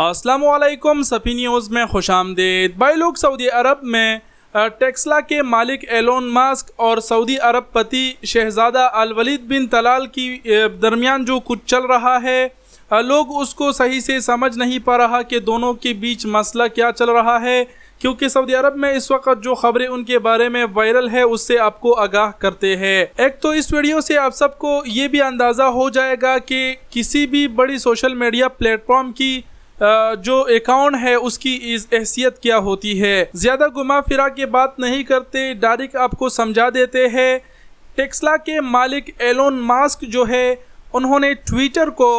अस्सलामुअलैकुम सफ़ी न्यूज़ में खुशामदीद। भाई लोग, सऊदी अरब में टेस्ला के मालिक एलोन मस्क और सऊदी अरब पति शहज़ादा अल वलीद बिन तलाल की दरमियान जो कुछ चल रहा है, लोग उसको सही से समझ नहीं पा रहा कि दोनों के बीच मसला क्या चल रहा है, क्योंकि सऊदी अरब में इस वक्त जो खबरें उनके बारे में वायरल है उससे आपको आगाह करते हैं। एक तो इस वीडियो से आप सबको ये भी अंदाज़ा हो जाएगा कि किसी भी बड़ी सोशल मीडिया प्लेटफॉर्म की जो अकाउंट है उसकी इस हैसियत क्या होती है। ज़्यादा घुमा फिरा के बात नहीं करते, डायरेक्ट आपको समझा देते हैं। टेस्ला के मालिक एलोन मस्क जो है, उन्होंने ट्विटर को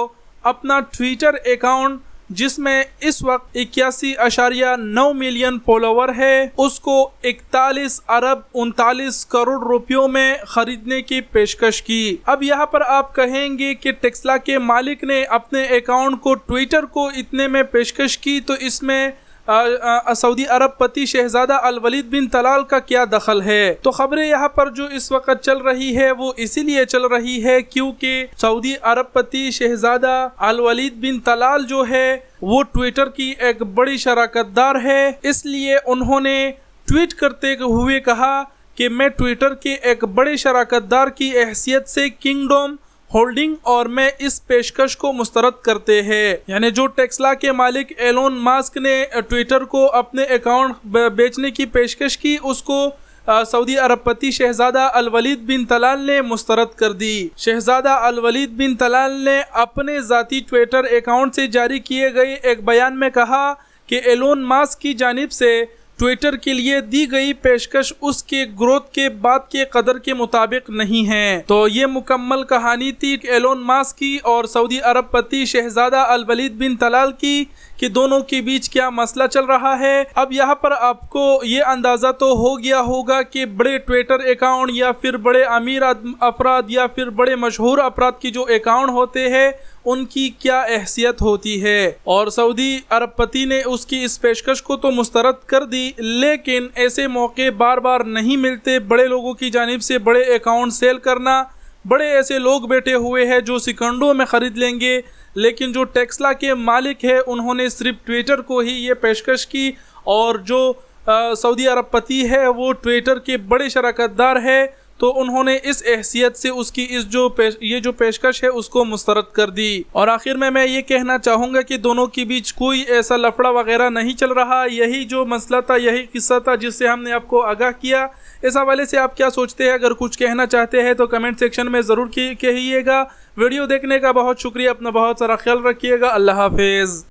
अपना ट्विटर अकाउंट जिसमें इस वक्त 81.9 मिलियन फॉलोवर है, उसको 41 अरब 39 करोड़ रुपयों में खरीदने की पेशकश की। अब यहाँ पर आप कहेंगे कि टेस्ला के मालिक ने अपने अकाउंट को ट्विटर को इतने में पेशकश की, तो इसमें सऊदी अरब पति शहज़ादा अल वलीद बिन तलाल का क्या दखल है। तो खबरें यहाँ पर जो इस वक्त चल रही है वो इसीलिए चल रही है क्योंकि सऊदी अरब पति शहज़ादा अल वलीद बिन तलाल जो है वो ट्विटर की एक बड़ी शराकतदार है। इसलिए उन्होंने ट्वीट करते हुए कहा कि मैं ट्विटर के एक बड़े शराकतदार की हैसियत से किंगडम होल्डिंग और मैं इस पेशकश को मुस्तरद करते हैं। यानी जो टेस्ला के मालिक एलोन मस्क ने ट्विटर को अपने अकाउंट बेचने की पेशकश की, उसको सऊदी अरब पति शहज़ादा अल वलीद बिन तलाल ने मुस्तरद कर दी। शहज़ादा अल वलीद बिन तलाल ने अपने ज़ाती ट्विटर अकाउंट से जारी किए गए एक बयान में कहा कि एलोन मस्क की जानिब से ट्विटर के लिए दी गई पेशकश उसके ग्रोथ के बाद के कदर के मुताबिक नहीं है। तो ये मुकम्मल कहानी थी एलोन मस्क की और सऊदी अरब पति शहज़ादा अल वलीद बिन तलाल की कि दोनों के बीच क्या मसला चल रहा है। अब यहाँ पर आपको ये अंदाज़ा तो हो गया होगा कि बड़े ट्विटर अकाउंट या फिर बड़े अमीर अफराद या फिर बड़े मशहूर अफराद की जो अकाउंट होते हैं उनकी क्या हैसियत होती है। और सऊदी अरब पति ने उसकी इस पेशकश को तो मुस्तरद कर दी, लेकिन ऐसे मौके बार बार नहीं मिलते बड़े लोगों की जानिब से बड़े अकाउंट सेल करना। बड़े ऐसे लोग बैठे हुए हैं जो सेकंडों में ख़रीद लेंगे, लेकिन जो टेस्ला के मालिक है उन्होंने सिर्फ ट्विटर को ही ये पेशकश की। और जो सऊदी अरब पति है वो ट्विटर के बड़े शराकतदार है, तो उन्होंने इस हैसियत से उसकी ये जो पेशकश है उसको मुस्तरद कर दी। और आखिर में मैं ये कहना चाहूँगा कि दोनों के बीच कोई ऐसा लफड़ा वगैरह नहीं चल रहा। यही जो मसला था, यही किस्सा था जिससे हमने आपको आगाह किया। इस हवाले से आप क्या सोचते हैं? अगर कुछ कहना चाहते हैं तो कमेंट सेक्शन में ज़रूर कहिएगा। वीडियो देखने का बहुत शुक्रिया। अपना बहुत सारा ख्याल रखिएगा। अल्लाह हाफिज़।